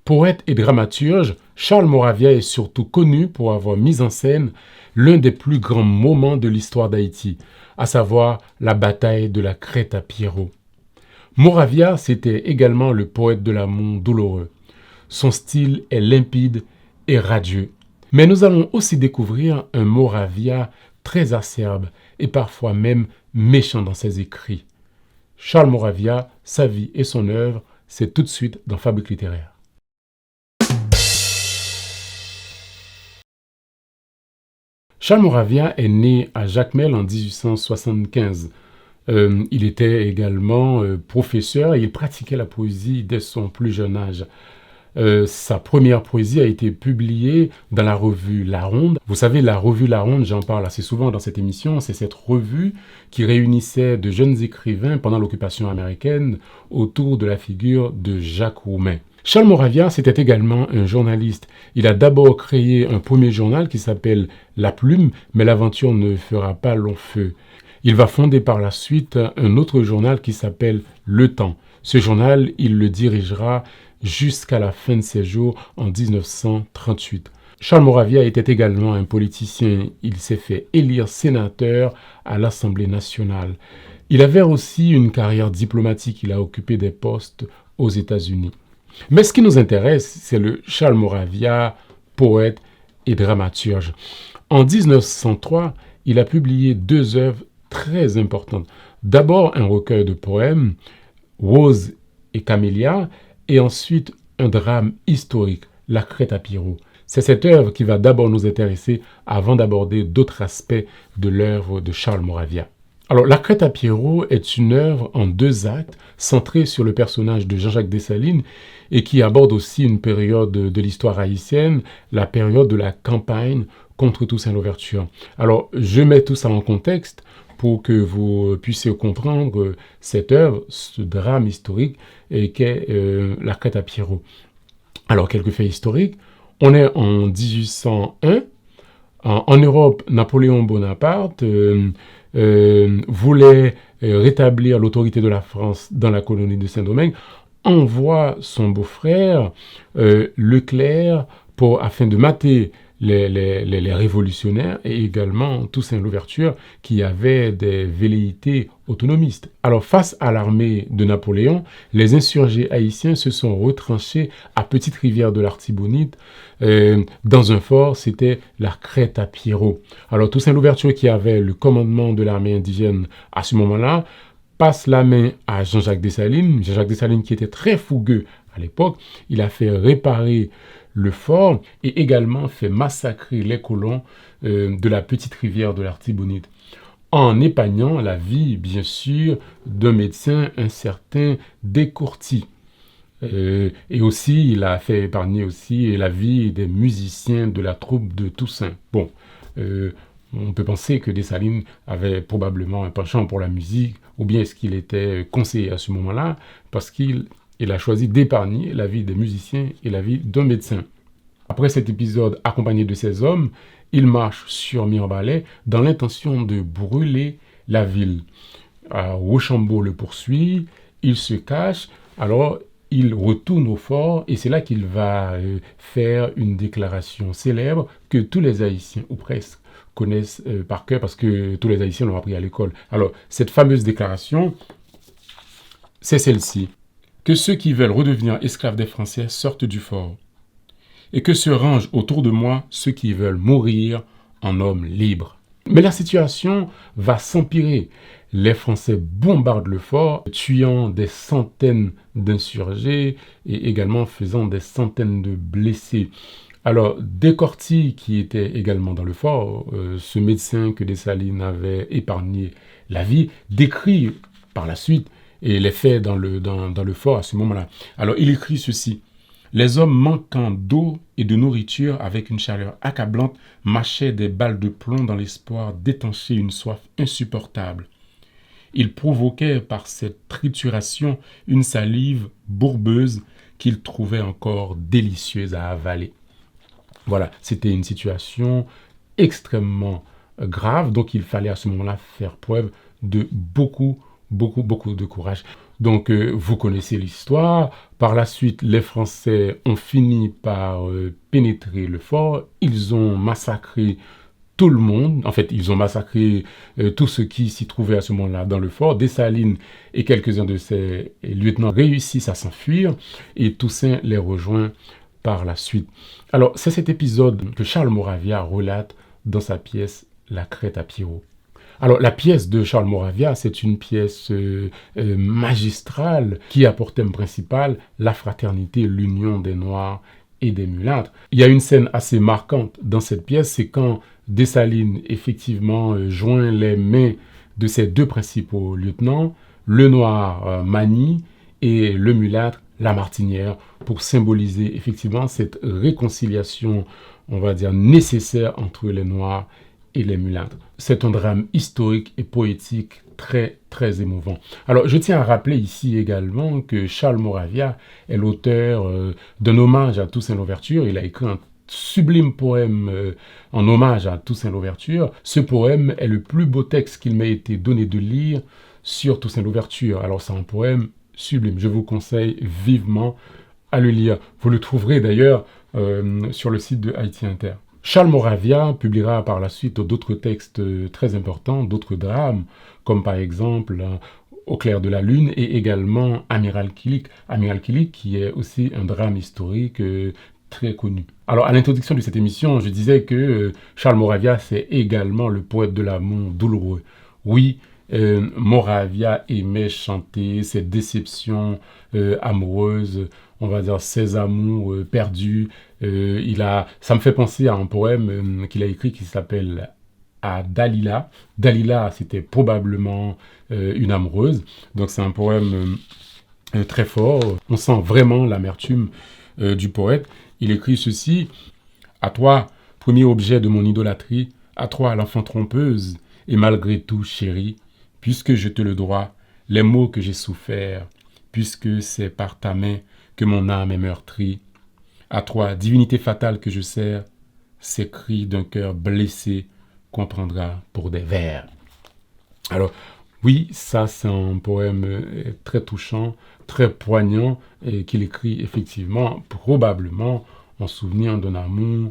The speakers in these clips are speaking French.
Poète et dramaturge, Charles Moravia est surtout connu pour avoir mis en scène l'un des plus grands moments de l'histoire d'Haïti, à savoir la bataille de la Crête à Pierrot. Moravia, c'était également le poète de l'amour douloureux. Son style est limpide et radieux. Mais nous allons aussi découvrir un Moravia très acerbe et parfois même méchant dans ses écrits. Charles Moravia, sa vie et son œuvre, c'est tout de suite dans Fabrique littéraire. Charles Moravia est né à Jacmel en 1875. Il était également professeur et il pratiquait la poésie dès son plus jeune âge. Sa première poésie a été publiée dans la revue La Ronde. Vous savez, la revue La Ronde, j'en parle assez souvent dans cette émission, c'est cette revue qui réunissait de jeunes écrivains pendant l'occupation américaine autour de la figure de Jacques Roumain. Charles Moravia, c'était également un journaliste. Il a d'abord créé un premier journal qui s'appelle La Plume, mais l'aventure ne fera pas long feu. Il va fonder par la suite un autre journal qui s'appelle Le Temps. Ce journal, il le dirigera jusqu'à la fin de ses jours en 1938. Charles Moravia était également un politicien. Il s'est fait élire sénateur à l'Assemblée nationale. Il avait aussi une carrière diplomatique. Il a occupé des postes aux États-Unis. Mais ce qui nous intéresse, c'est le Charles Moravia, poète et dramaturge. En 1903, il a publié 2 œuvres très importantes. D'abord, un recueil de poèmes, Rose et Camélia, et ensuite un drame historique, La Crête à Pierrot. C'est cette œuvre qui va d'abord nous intéresser avant d'aborder d'autres aspects de l'œuvre de Charles Moravia. Alors, La Crête à Pierrot est une œuvre en 2 actes, centrée sur le personnage de Jean-Jacques Dessalines et qui aborde aussi une période de l'histoire haïtienne, la période de la campagne contre Toussaint Louverture. Alors, je mets tout ça en contexte pour que vous puissiez comprendre cette œuvre, ce drame historique qu'est La Crête à Pierrot. Alors, quelques faits historiques. On est en 1801. En Europe, Napoléon Bonaparte voulait rétablir l'autorité de la France dans la colonie de Saint-Domingue, envoie son beau-frère Leclerc afin de mater les révolutionnaires et également Toussaint Louverture qui avait des velléités autonomistes. Alors face à l'armée de Napoléon, les insurgés haïtiens se sont retranchés à Petite-Rivière de l'Artibonite dans un fort, c'était la Crête à Pierrot. Alors Toussaint Louverture qui avait le commandement de l'armée indigène à ce moment-là, passe la main à Jean-Jacques Dessalines. Jean-Jacques Dessalines qui était très fougueux à l'époque, il a fait réparer le fort et également fait massacrer les colons de la petite rivière de l'Artibonite, en épargnant la vie, bien sûr, d'un médecin, un certain Descourtis. Et aussi, il a fait épargner aussi la vie des musiciens de la troupe de Toussaint. Bon, on peut penser que Dessalines avait probablement un penchant pour la musique, ou bien est-ce qu'il était conseiller à ce moment-là, parce qu'il a choisi d'épargner la vie des musiciens et la vie d'un médecin. Après cet épisode accompagné de ces hommes, il marche sur Mirebalais dans l'intention de brûler la ville. Rochambeau le poursuit, il se cache, alors il retourne au fort et c'est là qu'il va faire une déclaration célèbre que tous les Haïtiens, ou presque, connaissent par cœur parce que tous les Haïtiens l'ont appris à l'école. Alors, cette fameuse déclaration, c'est celle-ci. Que ceux qui veulent redevenir esclaves des Français sortent du fort et que se rangent autour de moi ceux qui veulent mourir en hommes libres. Mais la situation va s'empirer. Les Français bombardent le fort, tuant des centaines d'insurgés et également faisant des centaines de blessés. Alors, Descourtis, qui était également dans le fort, ce médecin que Dessalines avait épargné la vie, décrit par la suite et les faits dans le fort à ce moment-là. Alors, il écrit ceci. Les hommes manquant d'eau et de nourriture avec une chaleur accablante mâchaient des balles de plomb dans l'espoir d'étancher une soif insupportable. Ils provoquaient par cette trituration une salive bourbeuse qu'ils trouvaient encore délicieuse à avaler. Voilà, c'était une situation extrêmement grave, donc il fallait à ce moment-là faire preuve de beaucoup de courage. Donc, vous connaissez l'histoire. Par la suite, les Français ont fini par pénétrer le fort. Ils ont massacré tout le monde. En fait, ils ont massacré tous ceux qui s'y trouvaient à ce moment-là dans le fort. Dessalines et quelques-uns de ses lieutenants réussissent à s'enfuir et Toussaint les rejoint par la suite. Alors, c'est cet épisode que Charles Moravia relate dans sa pièce La Crête à Pierrot. Alors, la pièce de Charles Moravia, c'est une pièce magistrale qui a pour thème principal la fraternité, l'union des Noirs et des mulâtres. Il y a une scène assez marquante dans cette pièce, c'est quand Dessalines, effectivement, joint les mains de ses deux principaux lieutenants, le Noir Magny et le mulâtre Lamartinière, pour symboliser effectivement cette réconciliation, on va dire, nécessaire entre les Noirs et les mulâtres. C'est un drame historique et poétique très, très émouvant. Alors, je tiens à rappeler ici également que Charles Moravia est l'auteur d'un hommage à Toussaint Louverture. Il a écrit un sublime poème en hommage à Toussaint Louverture. Ce poème est le plus beau texte qu'il m'ait été donné de lire sur Toussaint Louverture. Alors, c'est un poème sublime. Je vous conseille vivement à le lire. Vous le trouverez d'ailleurs sur le site de Haïti Inter. Charles Moravia publiera par la suite d'autres textes très importants, d'autres drames, comme par exemple Au clair de la lune et également Amiral Kilik. Amiral Kilik qui est aussi un drame historique très connu. Alors à l'introduction de cette émission, je disais que Charles Moravia c'est également le poète de l'amour douloureux. Oui, Moravia aimait chanter ses déceptions amoureuses, on va dire ses amours perdus. Ça me fait penser à un poème qu'il a écrit qui s'appelle à Dalila. Dalila, c'était probablement une amoureuse. Donc c'est un poème très fort. On sent vraiment l'amertume du poète. Il écrit ceci: à toi, premier objet de mon idolâtrie, à toi, l'enfant trompeuse, et malgré tout, chérie, puisque je te le dois, les maux que j'ai soufferts, puisque c'est par ta main que mon âme est meurtrie. À toi, divinité fatale que je sers, ces cris d'un cœur blessé qu'on prendra pour des vers. Alors, oui, ça c'est un poème très touchant, très poignant, et qu'il écrit effectivement, probablement, en souvenir d'un amour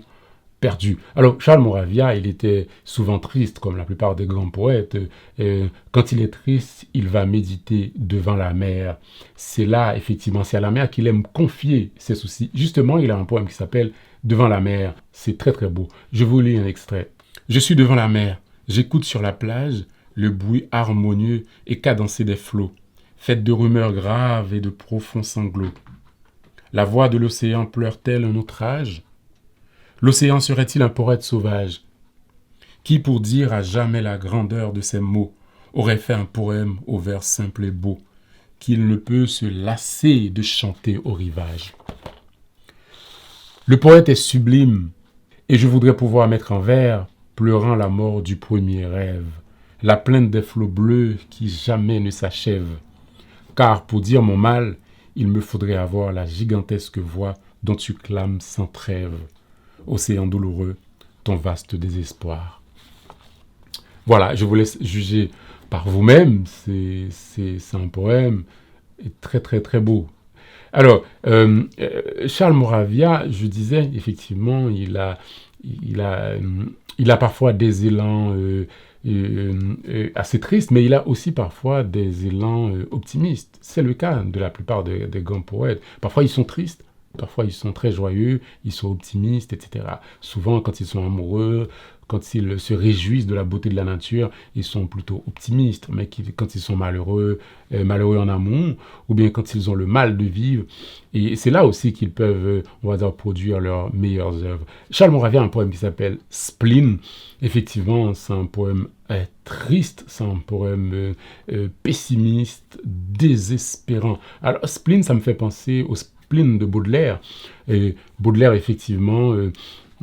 perdu. Alors, Charles Moravia, il était souvent triste, comme la plupart des grands poètes. Quand il est triste, il va méditer devant la mer. C'est là, effectivement, c'est à la mer qu'il aime confier ses soucis. Justement, il a un poème qui s'appelle Devant la mer. C'est très, très beau. Je vous lis un extrait. Je suis devant la mer. J'écoute sur la plage le bruit harmonieux et cadencé des flots, fait de rumeurs graves et de profonds sanglots. La voix de l'océan pleure-t-elle un outrage? L'océan serait-il un poète sauvage qui, pour dire à jamais la grandeur de ses mots, aurait fait un poème au vers simple et beau, qu'il ne peut se lasser de chanter au rivage. Le poète est sublime, et je voudrais pouvoir mettre en vers, pleurant la mort du premier rêve, la plainte des flots bleus qui jamais ne s'achèvent. Car pour dire mon mal, il me faudrait avoir la gigantesque voix dont tu clames sans trêve. Océan douloureux, ton vaste désespoir. Voilà, je vous laisse juger par vous-même. C'est un poème très, très, très beau. Alors, Charles Moravia, je disais, effectivement, il a parfois des élans assez tristes, mais il a aussi parfois des élans optimistes. C'est le cas de la plupart des grands poètes. Parfois, ils sont tristes. Parfois, ils sont très joyeux, ils sont optimistes, etc. Souvent, quand ils sont amoureux, quand ils se réjouissent de la beauté de la nature, ils sont plutôt optimistes. Mais quand ils sont malheureux, malheureux en amour, ou bien quand ils ont le mal de vivre, et c'est là aussi qu'ils peuvent, on va dire, produire leurs meilleures œuvres. Charles Moravia a un poème qui s'appelle Spleen. Effectivement, c'est un poème triste, c'est un poème pessimiste, désespérant. Alors, Spleen, ça me fait penser au Spleen de Baudelaire. Et Baudelaire, effectivement,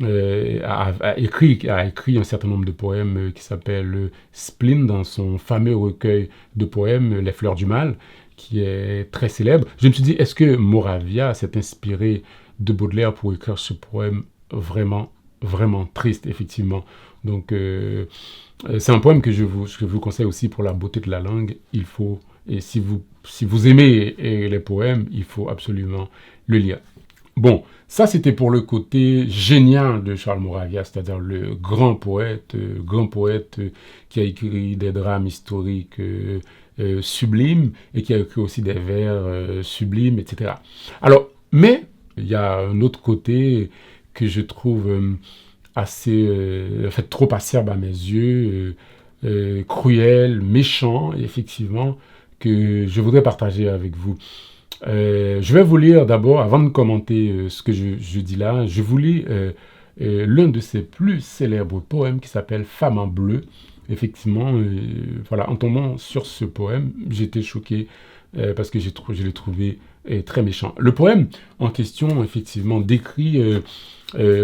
a écrit un certain nombre de poèmes qui s'appellent Spleen dans son fameux recueil de poèmes Les Fleurs du Mal, qui est très célèbre. Je me suis dit, est-ce que Moravia s'est inspiré de Baudelaire pour écrire ce poème vraiment, vraiment triste, effectivement. Donc, c'est un poème que je vous conseille aussi pour la beauté de la langue. Il faut Et si vous aimez les poèmes, il faut absolument le lire. Bon, ça c'était pour le côté génial de Charles Moravia, c'est-à-dire le grand poète qui a écrit des drames historiques sublimes et qui a écrit aussi des vers sublimes, etc. Alors, mais il y a un autre côté que je trouve assez, en fait, trop acerbe à mes yeux, cruel, méchant, effectivement, que je voudrais partager avec vous. Je vais vous lire d'abord, avant de commenter ce que je dis là, je vous lis l'un de ses plus célèbres poèmes qui s'appelle Femme en bleu. Effectivement, voilà, en tombant sur ce poème, j'étais choqué parce que je l'ai trouvé très méchant. Le poème en question, effectivement, décrit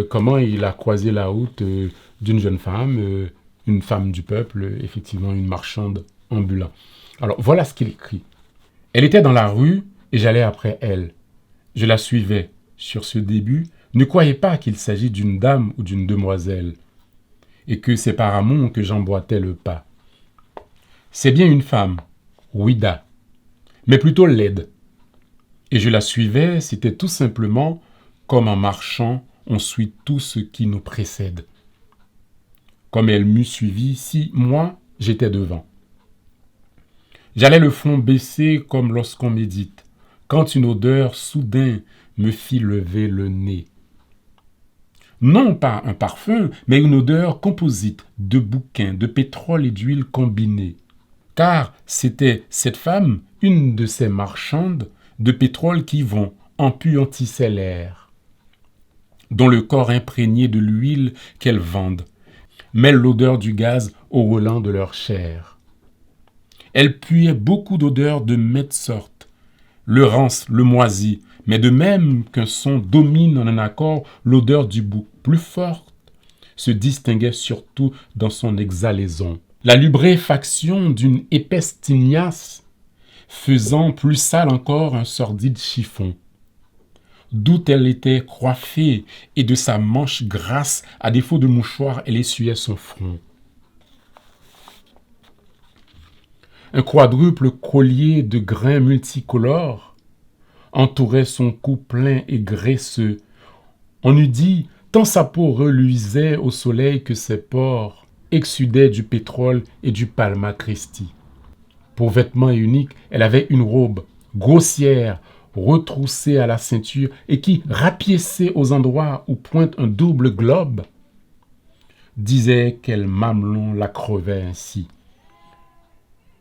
comment il a croisé la route d'une jeune femme, une femme du peuple, effectivement une marchande ambulante. Alors, voilà ce qu'il écrit. Elle était dans la rue et j'allais après elle. Je la suivais. Sur ce début, ne croyez pas qu'il s'agit d'une dame ou d'une demoiselle, et que c'est par amour que j'emboîtais le pas. C'est bien une femme, Ouida, mais plutôt laide. Et je la suivais, c'était tout simplement comme en marchant, on suit tout ce qui nous précède. Comme elle m'eût suivi si moi, j'étais devant. J'allais le front baissé comme lorsqu'on médite, quand une odeur soudain me fit lever le nez. Non pas un parfum, mais une odeur composite de bouquins, de pétrole et d'huile combinés. Car c'était cette femme, une de ces marchandes de pétrole qui vont empuantisser l'air, dont le corps imprégné de l'huile qu'elles vendent mêle l'odeur du gaz au relent de leur chair. Elle puait beaucoup d'odeurs de maintes sortes, le rance, le moisi, mais de même qu'un son domine en un accord l'odeur du bouc plus forte, se distinguait surtout dans son exhalaison. La lubréfaction d'une épaisse tignasse, faisant plus sale encore un sordide chiffon, d'où elle était coiffée, et de sa manche grasse, à défaut de mouchoir, elle essuyait son front. Un quadruple collier de grains multicolores entourait son cou plein et graisseux. On eût dit, tant sa peau reluisait au soleil que ses pores exsudaient du pétrole et du palma Christi. Pour vêtement unique, elle avait une robe grossière, retroussée à la ceinture et qui, rapiécée aux endroits où pointe un double globe, disait quel mamelon la crevait ainsi.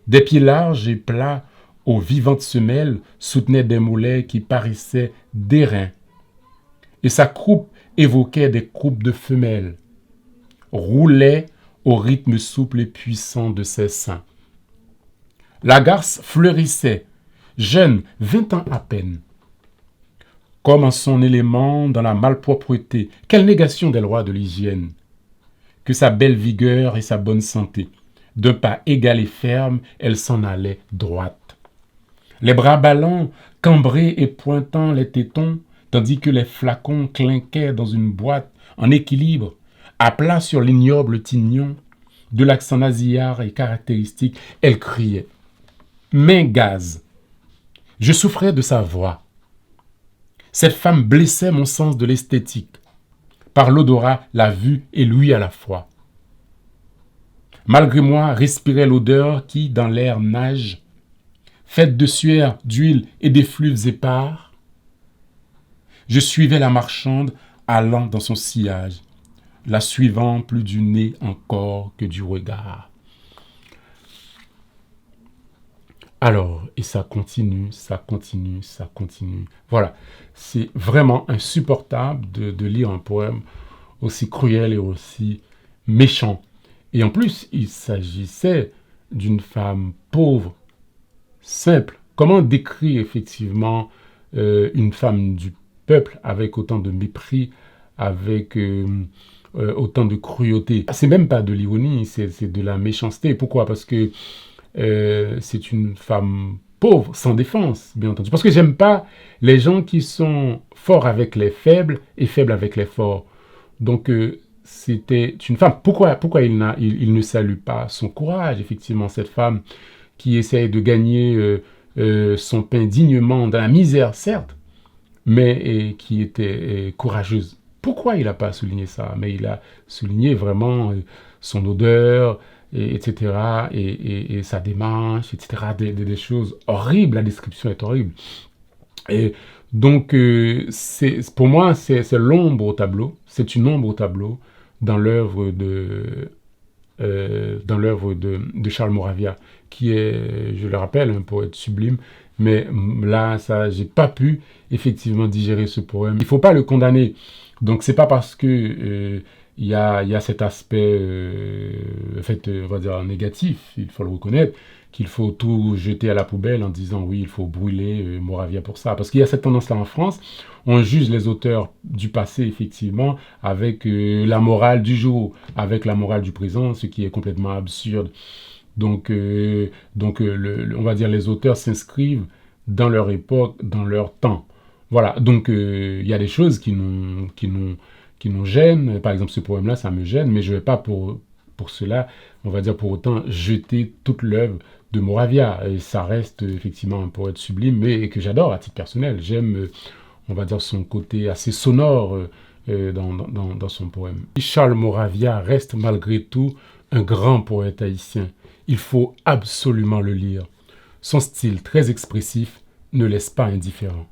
Des pieds larges et plats aux vivantes semelles soutenaient des mollets qui parissaient d'airain, et sa croupe évoquait des croupes de femelles, roulait au rythme souple et puissant de ses seins. La garce fleurissait, jeune, 20 ans à peine. Comme en son élément dans la malpropreté, quelle négation des lois de l'hygiène, que sa belle vigueur et sa bonne santé. D'un pas égal et ferme, elle s'en allait droite. Les bras ballants, cambrés et pointant les tétons, tandis que les flacons clinquaient dans une boîte en équilibre, à plat sur l'ignoble tignon, de l'accent nasillard et caractéristique, elle criait. Main gaz. Je souffrais de sa voix. Cette femme blessait mon sens de l'esthétique. Par l'odorat, la vue et l'ouïe à la fois. Malgré moi, respirait l'odeur qui, dans l'air, nage, faite de sueur, d'huile et d'effluves épars. Je suivais la marchande allant dans son sillage, la suivant plus du nez encore que du regard. Alors, et ça continue, ça continue, ça continue. Voilà, c'est vraiment insupportable de lire un poème aussi cruel et aussi méchant. Et en plus, il s'agissait d'une femme pauvre, simple. Comment décrire effectivement une femme du peuple avec autant de mépris, avec autant de cruauté? C'est même pas de l'ironie, c'est de la méchanceté. Pourquoi? Parce que c'est une femme pauvre, sans défense, bien entendu. Parce que j'aime pas les gens qui sont forts avec les faibles et faibles avec les forts. Donc, c'était une femme. Pourquoi il ne salue pas son courage, effectivement, cette femme qui essaye de gagner son pain dignement dans la misère, certes, mais qui était courageuse. Pourquoi il n'a pas souligné ça? Mais il a souligné vraiment son odeur, etc., et sa démarche, etc., des choses horribles. La description est horrible. Et donc, pour moi, c'est l'ombre au tableau. C'est une ombre au tableau dans l'œuvre de Charles Moravia, qui est, je le rappelle, un poète sublime. Mais là, ça, j'ai pas pu effectivement digérer ce poème. Il faut pas le condamner. Donc, c'est pas parce que il y a cet aspect, en fait, on va dire négatif, il faut le reconnaître, qu'il faut tout jeter à la poubelle en disant oui, il faut brûler Moravia pour ça. Parce qu'il y a cette tendance-là en France, on juge les auteurs du passé, effectivement, avec la morale du jour, avec la morale du présent, ce qui est complètement absurde. Donc, on va dire les auteurs s'inscrivent dans leur époque, dans leur temps. Voilà, donc il y a des choses qui nous gênent. Par exemple, ce poème-là, ça me gêne, mais je ne vais pas pour cela, on va dire pour autant, jeter toute l'œuvre de Moravia. Et ça reste effectivement un poète sublime, mais que j'adore à titre personnel. J'aime, on va dire, son côté assez sonore dans son poème. Charles Moravia reste malgré tout un grand poète haïtien. Il faut absolument le lire. Son style très expressif ne laisse pas indifférent.